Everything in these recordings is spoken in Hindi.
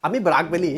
आम्ही बराकवली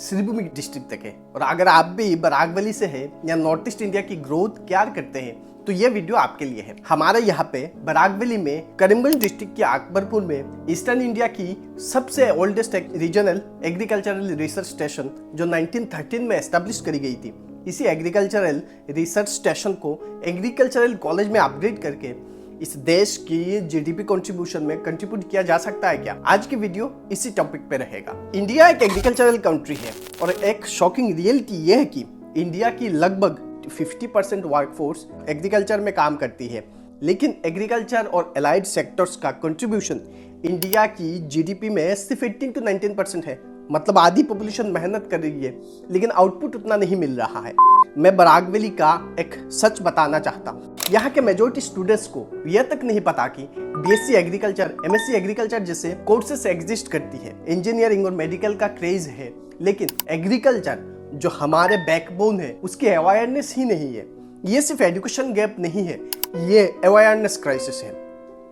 श्रीभूमि डिस्ट्रिक्ट तक है और अगर आप भी बराकवली से है या नॉर्थ ईस्ट इंडिया की ग्रोथ क्या करते हैं तो ये वीडियो आपके लिए है। हमारे यहाँ पे बराकवली में करीमगंज डिस्ट्रिक्ट के अकबरपुर में ईस्टर्न इंडिया की सबसे oldest regional agricultural research station जो 1913 में एस्टेब्लिश करी गई थी, इसी एग्रीकल्चरल रिसर्च स्टेशन को एग्रीकल्चरल कॉलेज में अपग्रेड करके इस देश की जीडीपी कंट्रीब्यूशन में कंट्रीब्यूट किया जा सकता है क्या? आज की वीडियो इसी टॉपिक पे रहेगा। इंडिया एक एग्रीकल्चरल कंट्री है और एक शॉकिंग रियलिटी यह है कि इंडिया की लगभग 50% वर्कफोर्स एग्रीकल्चर में काम करती है, लेकिन एग्रीकल्चर और एलाइड सेक्टर्स का कंट्रीब्यूशन इंडिया की जीडीपी में सिर्फ 18 to 19% है। मतलब आधी पॉपुलेशन मेहनत कर रही है लेकिन आउटपुट उतना नहीं मिल रहा है। मैं बराकवली का एक सच बताना चाहता हूँ। यहाँ के मेजोरिटी स्टूडेंट्स को यह तक नहीं पता कि बीएससी एग्रीकल्चर, एमएससी एग्रीकल्चर जैसे कोर्सेस एग्जिस्ट करती है। इंजीनियरिंग और मेडिकल का क्रेज है, लेकिन एग्रीकल्चर जो हमारे बैकबोन है उसकी अवेयरनेस ही नहीं है। ये सिर्फ एजुकेशन गैप नहीं है, ये अवेयरनेस क्राइसिस है।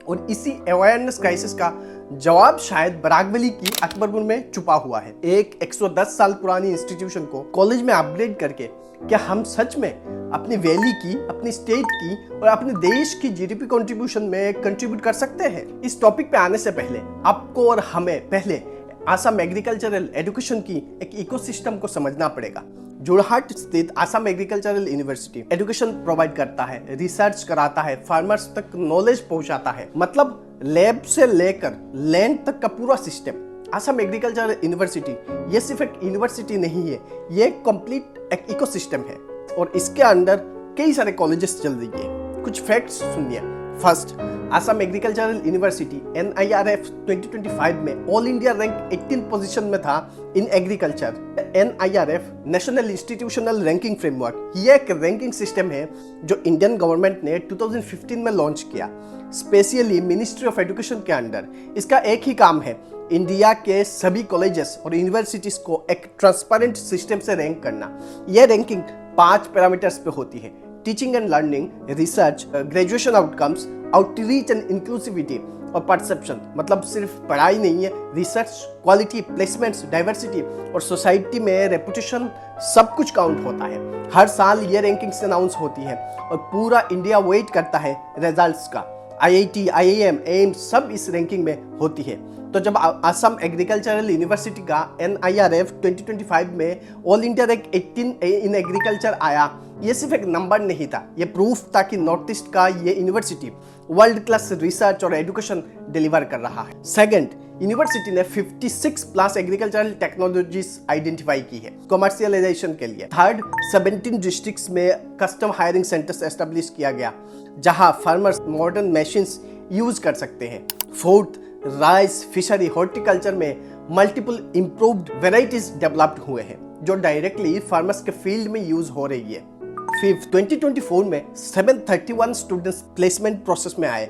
और इसी अवेयरनेस क्राइसिस का जवाब शायद बराकवली की अकबरपुर में छुपा हुआ है। एक 110 साल पुरानी इंस्टीट्यूशन को कॉलेज में अपग्रेड करके क्या हम सच में अपनी वैली की, अपनी स्टेट की और अपने देश की जीडीपी कंट्रीब्यूशन में कंट्रीब्यूट कर सकते हैं? इस टॉपिक पे आने से पहले आपको और हमें पहले आसाम एग्रीकल्चरल एजुकेशन की एक इकोसिस्टम को समझना पड़ेगा। जोरहाट स्थित Assam agricultural university education provide करता है, रिसर्च कराता है, फार्मर्स तक नॉलेज पहुंचाता है। मतलब लैब से लेकर लैंड तक का पूरा सिस्टम। आसाम एग्रीकल्चरल यूनिवर्सिटी ये सिर्फ एक यूनिवर्सिटी नहीं है, ये एक कंप्लीट एक इकोसिस्टम है और इसके अंदर कई सारे कॉलेजेस चल रही है। कुछ फैक्ट्स सुनिए। First, Assam agricultural university NIRF 2025 में ऑल इंडिया रैंक 18 पोजीशन में था in agriculture. NIRF national institutional ranking framework, ये एक रैंकिंग सिस्टम है जो इंडियन गवर्नमेंट ने 2015 में लॉन्च किया, स्पेशली मिनिस्ट्री ऑफ एजुकेशन के अंडर। इसका एक ही काम है, इंडिया के सभी कॉलेजेस और यूनिवर्सिटीज को एक ट्रांसपेरेंट सिस्टम से रैंक करना। यह रैंकिंग 5 पैरामीटर्स पे होती है: teaching and learning, research, graduation outcomes, outreach and inclusivity और परसेप्शन। मतलब सिर्फ पढ़ाई नहीं है, रिसर्च, क्वालिटी, प्लेसमेंट्स, डाइवर्सिटी और सोसाइटी में रेपुटेशन, सब कुछ काउंट होता है। हर साल ये रैंकिंग्स अनाउंस होती है और पूरा इंडिया वेट करता है रिजल्ट्स का। IIT, IIM, एम्स सब इस रैंकिंग में होती है। तो जब आसाम एग्रीकल्चरल यूनिवर्सिटी का NIRF 2025 में all India rank 18 in agriculture आया, ये सिर्फ एक नंबर नहीं था, ये प्रूफ था कि नॉर्थ ईस्ट का ये यूनिवर्सिटी वर्ल्ड क्लास रिसर्च और एजुकेशन डिलीवर कर रहा है। सेकंड, यूनिवर्सिटी ने 56 प्लस एग्रीकल्चरल टेक्नोलॉजीज आइडेंटिफाई की है कमर्शियलाइजेशन के लिए। थर्ड, 17 डिस्ट्रिक्ट्स में कस्टम हायरिंग सेंटर्स एस्टेब्लिश किया गया जहां फार्मर्स मॉडर्न मशीन्स यूज कर सकते हैं। फोर्थ, राइस, फिशरी, हॉर्टिकल्चर में मल्टीपल इम्प्रूव्ड वेराइटीज डेवलप्ड हुए हैं जो डायरेक्टली फार्मर्स के फील्ड में यूज हो रही है। फिफ्थ, 2024 में 731 स्टूडेंट्स प्लेसमेंट प्रोसेस में आए।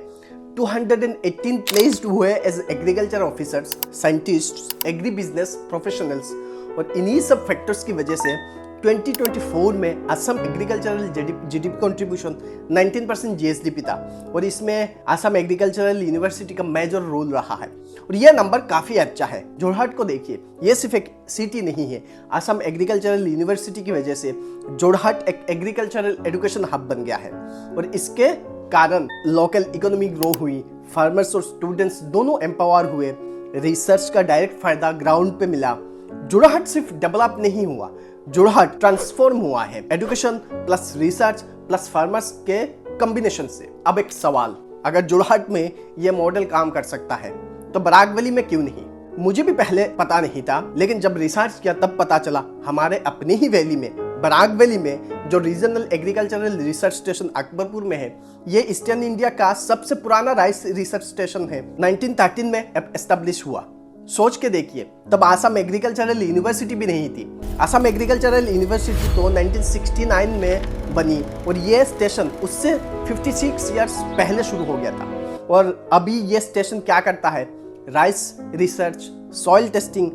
218 प्लेस्ड हुए as agriculture officers, scientists, agri business professionals. और इन्हीं सब फैक्टर्स की वजह से 2024 में Assam agricultural GDP contribution 19% GSDP था और इसमें आसाम एग्रीकल्चरल यूनिवर्सिटी का मेजर रोल रहा है और यह नंबर काफ़ी अच्छा है। जोरहाट को देखिए, ये सिर्फ एक सिटी नहीं है, आसाम एग्रीकल्चरल यूनिवर्सिटी की वजह से जोरहाट एक एग्रीकल्चरल एजुकेशन हब बन गया है और इसके कारण लोकल इकोनॉमी ग्रो हुई, फार्मर्स और स्टूडेंट्स दोनों एम्पावर हुए, रिसर्च का डायरेक्ट फायदा ग्राउंड पे मिला। जोरहाट सिर्फ डेवलप नहीं हुआ, जोरहाट ट्रांसफॉर्म हुआ है education plus research plus farmers के कॉम्बिनेशन से। अब एक सवाल, अगर जोरहाट में यह मॉडल काम कर सकता है तो बराकवली में क्यों नहीं? मुझे भी पहले पता नहीं था, लेकिन जब रिसर्च किया तब पता चला हमारे अपने ही वैली में, बराकवली में जो regional agricultural research station Akbarpur में है, ये ईस्टर्न इंडिया का सबसे पुराना राइस रिसर्च स्टेशन है। 1913 में एस्टेब्लिश हुआ। सोच के देखिए, तब आसाम एग्रीकल्चरल यूनिवर्सिटी भी नहीं थी। आसाम एग्रीकल्चरल यूनिवर्सिटी तो 1969 में बनी और ये स्टेशन उससे 56 इयर्स पहले शुरू हो गया था। और अभी ये स्टेशन क्या करता है? Rice research, soil testing,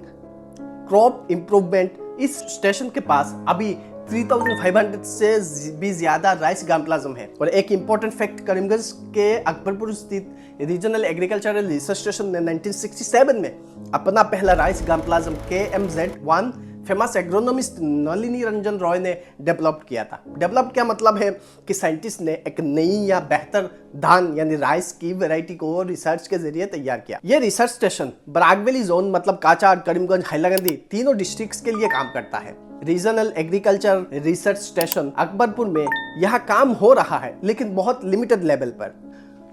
crop improvement. इस स्टेशन के पास अभी 3500 से भी ज्यादा राइस गार्मप्लाज्म है। और एक इंपॉर्टेंट फैक्ट, करीमगंज के अकबरपुर स्थित रीजनल एग्रीकल्चरल रिसर्च स्टेशन ने 1967 में अपना पहला rice germplasm KMZ-1 famous agronomist Nalini Ranjan Roy ने डेवलप किया था। डेवलप क्या मतलब है कि साइंटिस्ट ने एक नई या बेहतर धान यानी राइस की वैरायटी को रिसर्च के जरिए तैयार किया। यह research station Barak Valley zone मतलब काचार, करीमगंज, हैलाकंदी तीनों डिस्ट्रिक्ट्स के लिए काम करता है। Regional agriculture research station Akbarpur में यह काम हो रहा है, लेकिन बहुत लिमिटेड लेवल पर।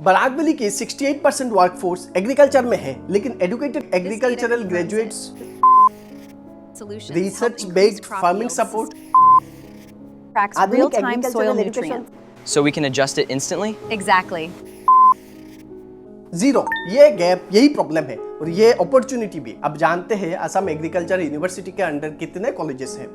बराक वैली की 68% वर्कफोर्स एग्रीकल्चर में है, लेकिन educated agricultural graduates, research based farming support, tracks real-time soil nutrients. So we can adjust it instantly? Exactly. Zero. ये गैप, यही प्रॉब्लम है और ये अपॉर्चुनिटी भी। अब जानते हैं असम एग्रीकल्चर यूनिवर्सिटी के अंडर कितने कॉलेजेस हैं।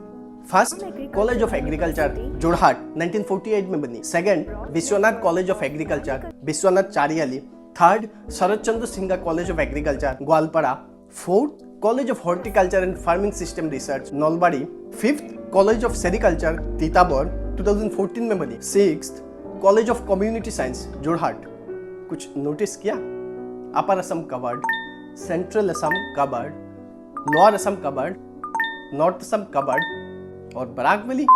First, college of agriculture Jorhat 1948 में बनी। Second, Biswanath college of agriculture Biswanath Chariali. Third, Sarat Chandra Singh college of agriculture Goalpara. Fourth, college of horticulture and farming system research Nalbari. Fifth, college of sericulture Titabor 2014 में बनी। Sixth, college of community science Jorhat. कुछ नोटिस किया? Upper Assam covered, central Assam covered, lower Assam covered, north Assam covered और बराक वैली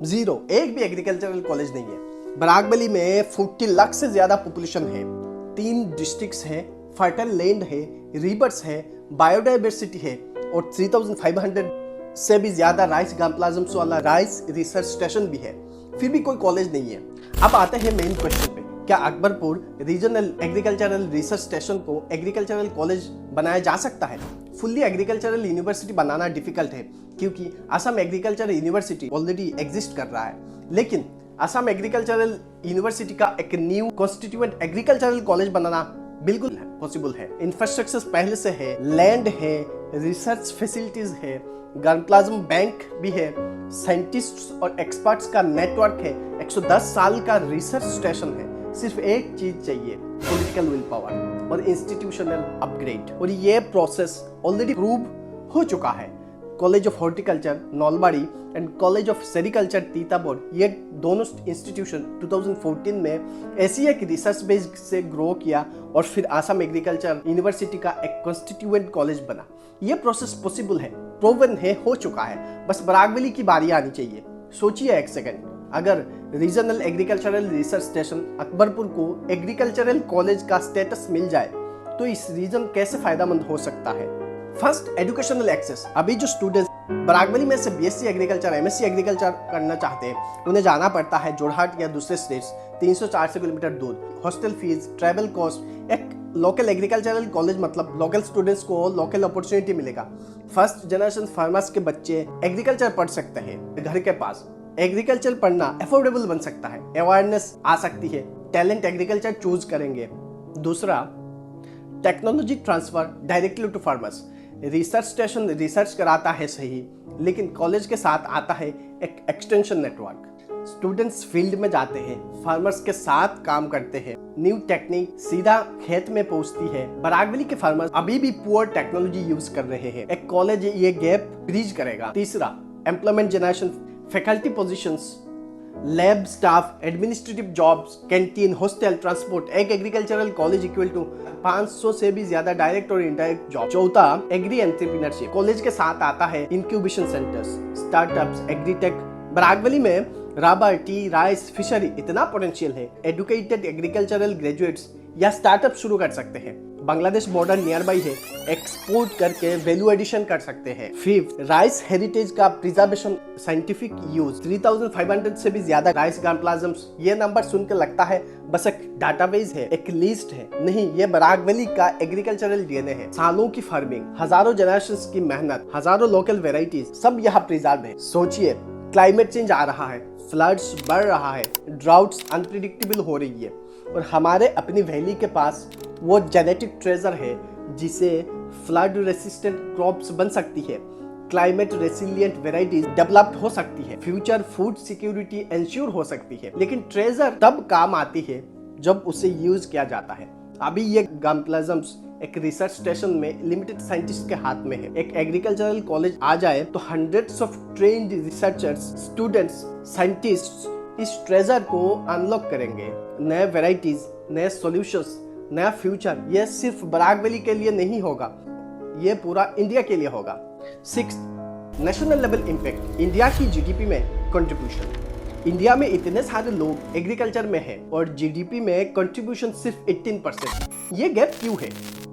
जीरो। एक भी एग्रीकल्चरल कॉलेज नहीं है। बराक वैली में 40 लाख से ज्यादा पॉपुलेशन है, 3 डिस्ट्रिक्ट्स हैं, फर्टाइल लैंड है, रिवर्स है, बायोडाइवर्सिटी है और 3500 से भी ज्यादा राइस गार्मप्लाज्म्स वाला राइस रिसर्च स्टेशन भी है। फिर भी कोई कॉलेज नहीं है। अब आते हैं मेन क्वेश्चन पे, क्या Akbarpur regional agricultural research station को एग्रीकल्चरल कॉलेज बनाया जा सकता है? फुल्ली एग्रीकल्चरल यूनिवर्सिटी बनाना डिफिकल्ट है, क्योंकि Assam agriculture university already exist कर रहा है। लेकिन असम एग्रीकल्चरल यूनिवर्सिटी का एक न्यू कॉन्स्टिट्यूएंट एग्रीकल्चरल कॉलेज बनाना बिल्कुल पॉसिबल है। इंफ्रास्ट्रक्चर पहले से है, लैंड है, रिसर्च फैसिलिटीज है, गार्मप्लाज्म बैंक भी है, साइंटिस्ट्स और एक्सपर्ट्स का नेटवर्क है, 110 साल का रिसर्च स्टेशन है। सिर्फ एक चीज चाहिए, पॉलिटिकल विल पावर और इंस्टीट्यूशनल अपग्रेड, और ये प्रोसेस ऑलरेडी प्रूव हो चुका है। College of horticulture Nalbari and college of sericulture Titabor, ये दोनों इंस्टीट्यूशन 2014 में ऐसी एक रिसर्च बेस से ग्रो किया और फिर असम एग्रीकल्चर यूनिवर्सिटी का एक कॉन्स्टिट्यूएंट कॉलेज बना। ये प्रोसेस पॉसिबल है, प्रूवन है, हो चुका है। बस बराक वैली की बारी आनी चाहिए। सोचिए एक सेकंड, अगर regional agricultural research station Akbarpur को एग्रीकल्चरल कॉलेज का स्टेटस मिल जाए तो इस रीजन कैसे फायदेमंद हो सकता है। First, educational access. अभी जो स्टूडेंट्स बराक वैली में से BSc एग्रीकल्चर, MSc एग्रीकल्चर करना चाहते हैं, उन्हें जाना पड़ता है जोरहाट या दूसरे स्टेट्स 300-400 किलोमीटर दूर। Hostel fees, travel cost. एक लोकल एग्रीकल्चरल कॉलेज मतलब लोकल स्टूडेंट्स को लोकल अपॉर्चुनिटी मिलेगा। फर्स्ट जनरेशन फार्मर्स के बच्चे एग्रीकल्चर पढ़ सकते हैं घर के पास। एग्रीकल्चर पढ़ना अफोर्डेबल बन सकता है, अवेयरनेस आ सकती है, टैलेंट एग्रीकल्चर चूज करेंगे। दूसरा, technology transfer directly to farmers. Research station research कराता है सही, लेकिन कॉलेज के साथ आता है एक एक्सटेंशन नेटवर्क। स्टूडेंट्स फील्ड में जाते हैं, फार्मर्स के साथ काम करते हैं, न्यू टेक्निक सीधा खेत में पहुंचती है। बराक वैली के फार्मर्स अभी भी पुअर टेक्नोलॉजी यूज कर रहे हैं। एक कॉलेज ये गैप ब्रिज करेगा। तीसरा, employment generation, faculty positions, lab staff, administrative jobs, canteen, hostel, transport. एक एग्रीकल्चरल कॉलेज इक्वल टू 500 से भी ज्यादा डायरेक्ट और इनडायरेक्ट जॉब। चौथा, एग्री एंटरप्रेन्योरशिप। कॉलेज के साथ आता है incubation centres, startups, agritech. Barak Valley में रबर, टी, राइस, फिशरी इतना पोटेंशियल है। एजुकेटेड एग्रीकल्चरल ग्रेजुएट्स या स्टार्टअप शुरू कर सकते हैं। बांग्लादेश बॉर्डर नियर बाई है, एक्सपोर्ट करके वैल्यू एडिशन कर सकते हैं। फिफ्थ, राइस हेरिटेज का प्रिजर्वेशन, साइंटिफिक यूज। 3500 से भी ज्यादा राइस गार्मप्लाज्म्स। ये नंबर सुनकर लगता है बस एक डाटाबेस है, एक लिस्ट है। नहीं, ये बराक वैली का एग्रीकल्चरल डीएनए है। सालों की फार्मिंग, हजारों जनरेशंस की मेहनत, हजारों लोकल वेराइटीज, सब यहाँ प्रिजर्व है। सोचिए, क्लाइमेट चेंज आ रहा है, फ्लड्स बढ़ रहा है, ड्राउट्स अनप्रिडिक्टेबल हो रही है, और हमारे अपनी वैली के पास वो जेनेटिक ट्रेजर है जिसे फ्लड रेसिस्टेंट क्रॉप्स बन सकती है, क्लाइमेट रेसिलिएंट वेराइटीज डेवलप्ड हो सकती है, फ्यूचर फूड सिक्योरिटी इंश्योर हो सकती है। लेकिन ट्रेजर तब काम आती है जब उसे यूज किया जाता है। अभी ये गार्मप्लाज्म्स एक रिसर्च स्टेशन में लिमिटेड साइंटिस्ट के हाथ में है। एक एग्रीकल्चरल कॉलेज आ जाए तो hundreds of trained researchers, students, scientists इस ट्रेजर को अनलॉक करेंगे। नए वेराइटीज, नए सॉल्यूशंस, नया फ्यूचर। ये सिर्फ बराक वैली के लिए नहीं होगा, ये पूरा इंडिया के लिए होगा। 6, नेशनल लेवल इम्पैक्ट, इंडिया की जीडीपी में कंट्रीब्यूशन। इंडिया में इतने सारे लोग एग्रीकल्चर में हैं और जीडीपी में कंट्रीब्यूशन सिर्फ 18%। ये गैप क्यों है?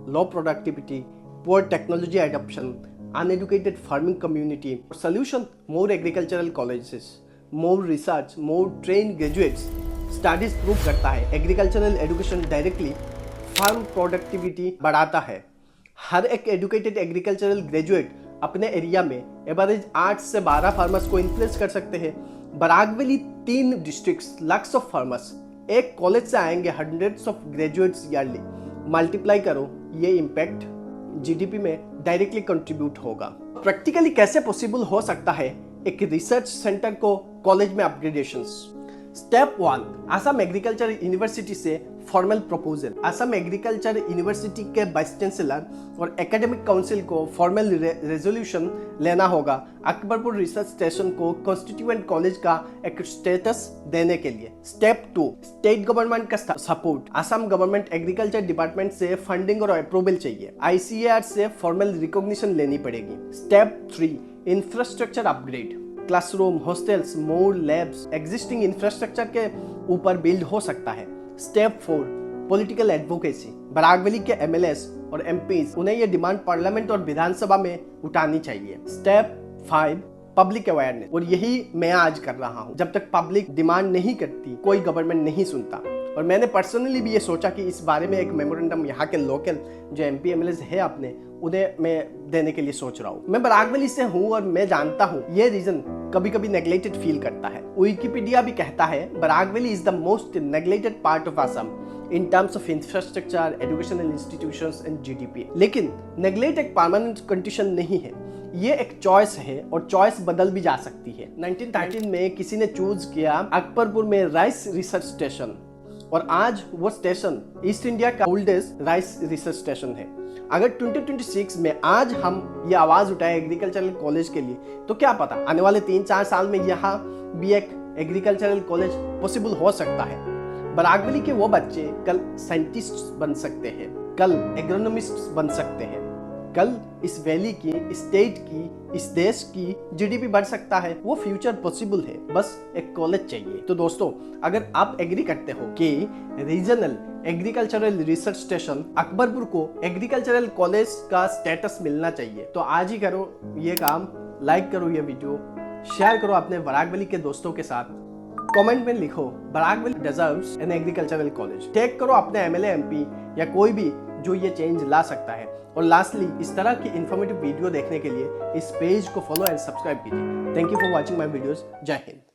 Low productivity, poor technology adoption, uneducated farming community. Solution: more agricultural colleges, more research, more train graduates. Studies prove करता है agricultural education directly farm productivity बढ़ाता है। हर एक एजुकेटेड एग्रीकल्चरल ग्रेजुएट अपने एरिया में एवरेज 8 से 12 फार्मर्स को इन्फ्लुएंस कर सकते हैं। Barak valley 3 districts, lakhs of farmers, एक कॉलेज से आएंगे hundreds of graduates yearly. Multiply करो, ये इम्पैक्ट जीडीपी में डायरेक्टली कंट्रीब्यूट होगा। प्रैक्टिकली कैसे पॉसिबल हो सकता है एक रिसर्च सेंटर को कॉलेज में upgradations? Step 1, Assam agriculture university से formal proposal. Assam agriculture university के वाइस चांसलर और एकेडमिक काउंसिल को फॉर्मल रेजोल्यूशन लेना होगा अकबरपुर रिसर्च स्टेशन को कॉन्स्टिट्यूएंट कॉलेज का एक स्टेटस देने के लिए। स्टेप 2, स्टेट गवर्नमेंट का support. Assam government agriculture department से फंडिंग और अप्रूवल चाहिए। ICAR से फॉर्मल रिकॉग्निशन लेनी पड़ेगी। Step 3, infrastructure upgrade. Classroom, hostels, more labs, existing infrastructure के ऊपर बिल्ड हो सकता है। Step 4, political advocacy. Barak valley के MLAs और MPs, उन्हें यह डिमांड पार्लियामेंट और विधानसभा में उठानी चाहिए। Step 5, public awareness. और यही मैं आज कर रहा हूँ। जब तक पब्लिक डिमांड नहीं करती, कोई गवर्नमेंट नहीं सुनता। और मैंने पर्सनली भी ये सोचा कि इस बारे में एक मेमोरेंडम यहाँ के लोकल जो MP MLAs है अपने, उन्हें मैं देने के लिए सोच रहा हूँ। मैं बराक वैली से हूँ और मैं जानता हूँ ये रीजन कभी कभी नेग्लेक्टेड फील करता है। विकिपीडिया भी कहता है Barak Valley is the most neglected part of Assam in terms of infrastructure, educational institutions and GDP। लेकिन नेग्लेक्ट एक परमानेंट कंडीशन नहीं है, ये एक चॉइस है और चॉइस बदल भी जा सकती है। 1913 में किसी ने चूज किया अकबरपुर में राइस रिसर्च स्टेशन और आज वो स्टेशन ईस्ट इंडिया का ओल्डेस्ट राइस रिसर्च स्टेशन है। अगर 2026 में आज हम ये आवाज उठाए एग्रीकल्चरल कॉलेज के लिए, तो क्या पता आने वाले 3-4 साल में यहाँ भी एक एग्रीकल्चरल कॉलेज पॉसिबल हो सकता है। बराक वैली के वो बच्चे कल साइंटिस्ट बन सकते हैं, कल एग्रोनॉमिस्ट बन सकते हैं, कल इस वैली की, इस स्टेट की, इस देश की GDP बढ़ सकता है। वो फ्यूचर पॉसिबल है, बस एक कॉलेज चाहिए। तो दोस्तों, अगर आप एग्री करते हो कि regional agricultural research station Akbarpur को एग्रीकल्चरल कॉलेज का स्टेटस मिलना चाहिए, तो आज ही करो ये काम। लाइक करो ये वीडियो, शेयर करो अपने बराक वैली के दोस्तों के साथ। कमेंट में लिखो Barak Valley deserves an agricultural college. Tag करो अपने MLA MP या कोई भी जो ये चेंज ला सकता है। और लास्टली, इस तरह की इन्फॉर्मेटिव वीडियो देखने के लिए इस पेज को फॉलो एंड सब्सक्राइब कीजिए। Thank you for watching my videos. जय हिंद।